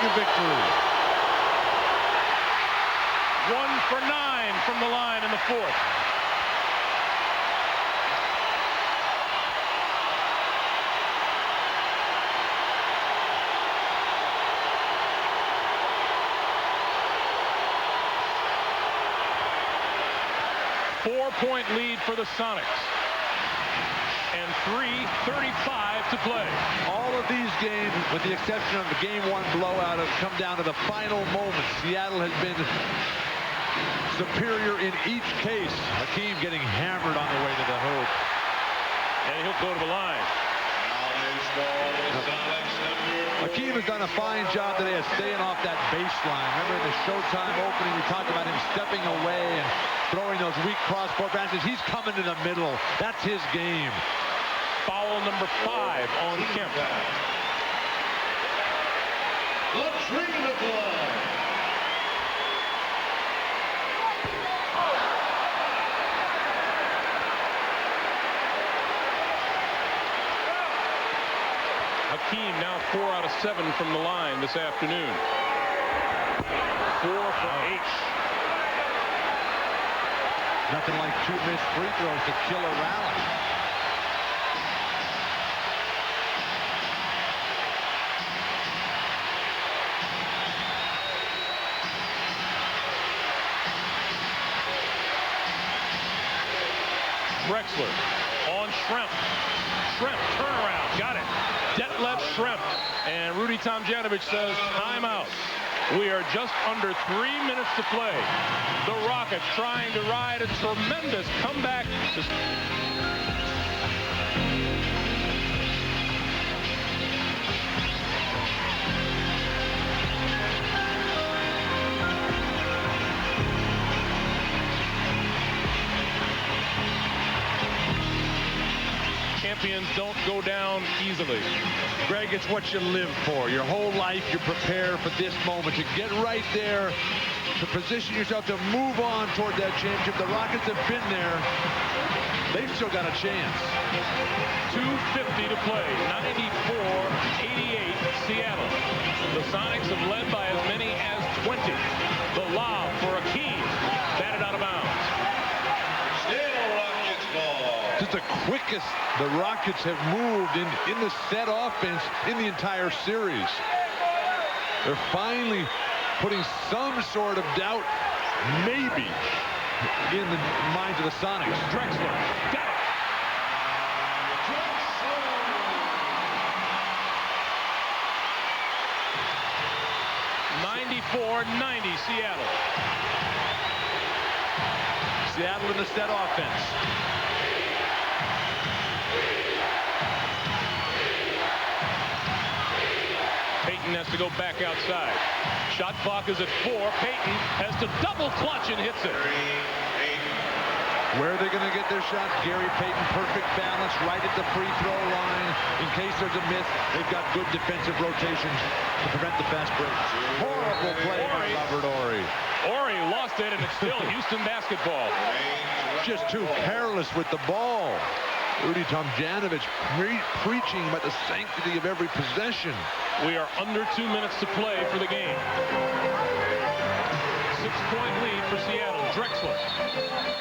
a victory. 1 for 9 from the line in the fourth. Four-point lead for the Sonics. And 3:35 to play. All of these games, with the exception of the Game 1 blowout, have come down to the final moments. Seattle has been superior in each case. Hakeem getting hammered on the way to the hoop. And he'll go to the line. Hakeem has done a fine job today of staying off that baseline. Remember in the Showtime opening, we talked about him stepping away and throwing those weak cross-court passes. He's coming to the middle. That's his game. Foul number 5 on Kemp. The treatment line. Hakeem now 4 out of 7 from the line this afternoon. 4 for 8. Nothing like 2 missed free throws to kill a rally. Drexler on Schrempf. Schrempf, turnaround, got it. Detlef Schrempf. And Rudy Tomjanovich says timeout. We are just under 3 minutes to play. The Rockets trying to ride a tremendous comeback. Champions don't go down easily. Greg, it's what you live for. Your whole life, you prepare for this moment, to get right there, to position yourself to move on toward that championship. The Rockets have been there. They've still got a chance. 2:50 to play. 94-88 Seattle. The Sonics have led by as many as 20. The lob for Hakeem. Batted out of bounds. Still Rockets ball. Just the quickest the Rockets have moved in the set offense in the entire series. They're finally putting some sort of doubt, maybe, in the minds of the Sonics. Drexler got it. 94-90 Seattle. Seattle in the set offense. Payton has to go back outside. Shot clock is at 4. Payton has to double clutch and hits it. Where are they going to get their shot? Gary Payton, perfect balance right at the free throw line. In case there's a miss, they've got good defensive rotations to prevent the fast break. Horrible play by Robert Horry. Horry lost it, and it's still Houston basketball. Just too careless with the ball. Rudy Tomjanovich preaching about the sanctity of every possession. We are under 2 minutes to play for the game. 6-point lead for Seattle. Drexler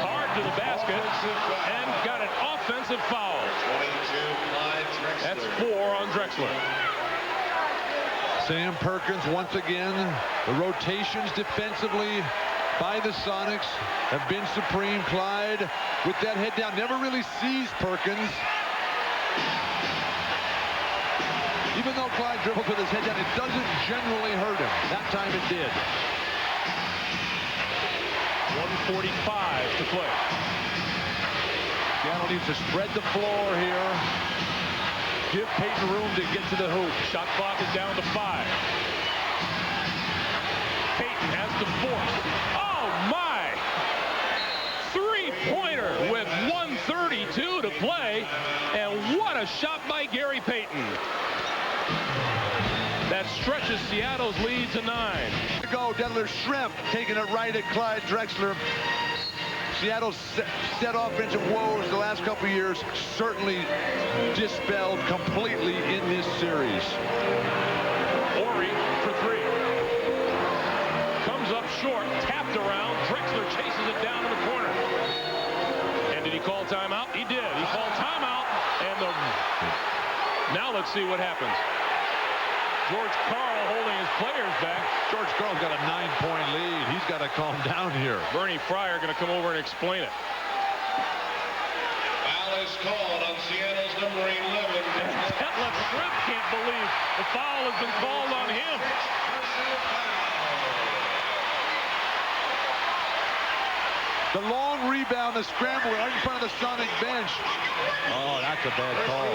hard to the basket and got an offensive foul. That's 4 on Drexler. Sam Perkins once again. The rotations defensively by the Sonics have been supreme. Clyde with that head down never really sees Perkins. Even though Clyde dribbles with his head down, it doesn't generally hurt him. That time it did. 1:45 to play. Seattle needs to spread the floor here. Give Payton room to get to the hoop. Shot clock is down to 5. Payton has to force. Oh my! 3-pointer with 1:32 to play. And what a shot by Gary Payton. That stretches Seattle's lead to 9. Go, Detlef Schrempf taking it right at Clyde Drexler. Seattle's set offensive woes the last couple of years certainly dispelled completely in this series. Horry for 3. He did. He called timeout, and now let's see what happens. George Karl holding his players back. George Karl's got a 9-point lead. He's got to calm down here. Bernie Fryer going to come over and explain it. Foul is called on Seattle's number 11. Detlef Schrempf can't believe the foul has been called on him. The long rebound, the scramble right in front of the Sonic bench. Oh, that's a bad call.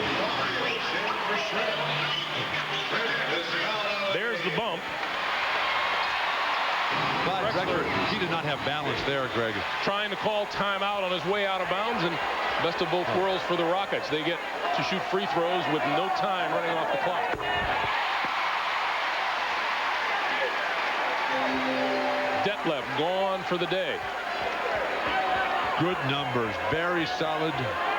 There's the bump. Clyde Drexler, he did not have balance there, Greg. Trying to call timeout on his way out of bounds, and best of both worlds for the Rockets. They get to shoot free throws with no time running off the clock. Detlef gone for the day. Good numbers, very solid.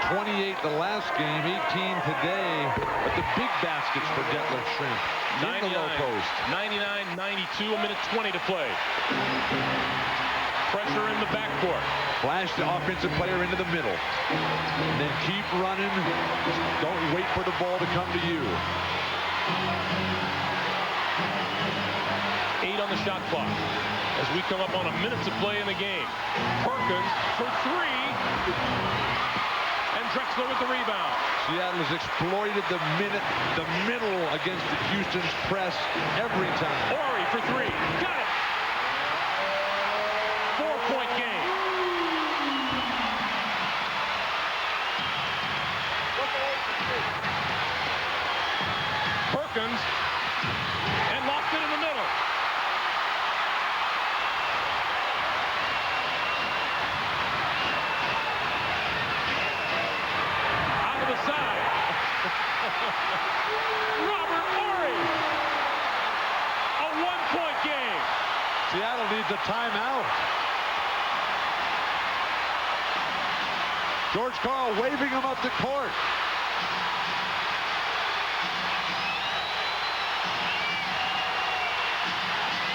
28 the last game, 18 today. But the big baskets for Detlef Schrempf. 99, low post. 99-92, a minute 20 to play. Pressure in the backcourt. Flash the offensive player into the middle. And then keep running. Don't wait for the ball to come to you. 8 on the shot clock as we come up on a minute to play in the game. Perkins for 3. And Drexler with the rebound. Seattle has exploited the middle against the Houston's press every time. Horry for 3. Got it. 4-point game. Perkins and locked it in the middle. Out of the side. Robert Horry. A 1-point game. Seattle needs a timeout. George Karl waving him up the court.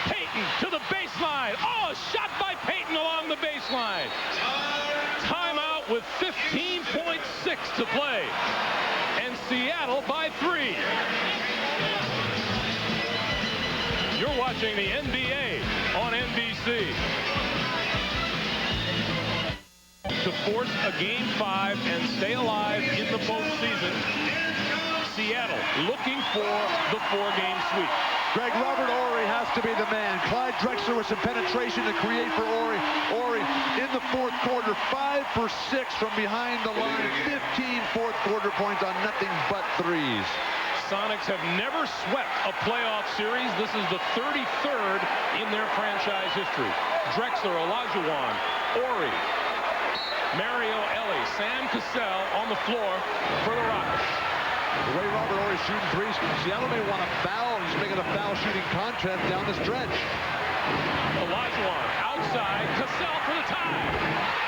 Payton to the baseline. Oh, shot by Payton along the baseline. Timeout with 15.6 to play. And Seattle by 3. You're watching the NBA on NBC. To force a Game 5 and stay alive in the postseason, Seattle looking for the 4-game sweep. Greg, Robert Horry has to be the man. Clyde Drexler with some penetration to create for Horry. Horry in the fourth quarter, 5 for 6 from behind the line. 15 fourth quarter points on nothing but threes. Sonics have never swept a playoff series. This is the 33rd in their franchise history. Drexler, Olajuwon, Horry, Mario Ellie, Sam Cassell on the floor for the Rockets. The way Robert Horry's shooting threes, Seattle may want to foul. He's making a foul shooting contest down the stretch. Olajuwon outside, Cassell for the tie.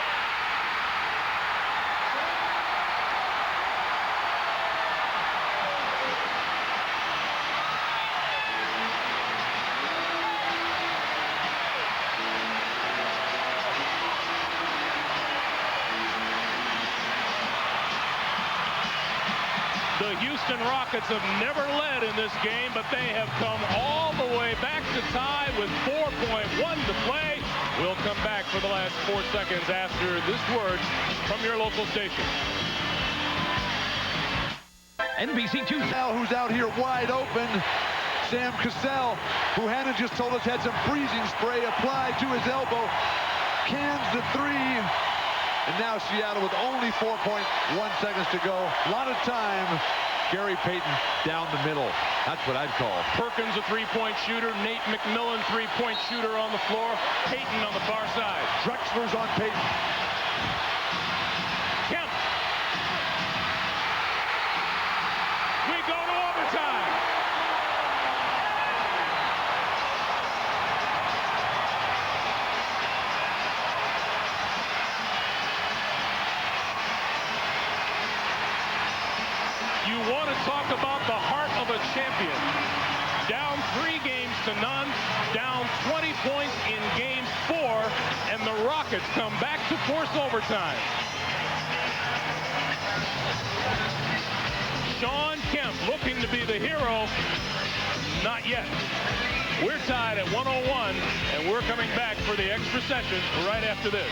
The Houston Rockets have never led in this game, but they have come all the way back to tie with 4.1 to play. We'll come back for the last 4 seconds after this word from your local station. NBC2 who's out here wide open. Sam Cassell, who Hannon just told us had some freezing spray applied to his elbow, cans the 3. And now Seattle with only 4.1 seconds to go. A lot of time. Gary Payton down the middle. That's what I'd call. Perkins, a 3-point shooter. Nate McMillan, 3-point shooter on the floor. Payton on the far side. Drexler's on Payton. Kemp. We go to overtime. You want to talk about the heart of a champion. Down 3 games to none, down 20 points in game 4, and the Rockets come back to force overtime. Sean Kemp looking to be the hero. Not yet. We're tied at 101, and we're coming back for the extra session right after this.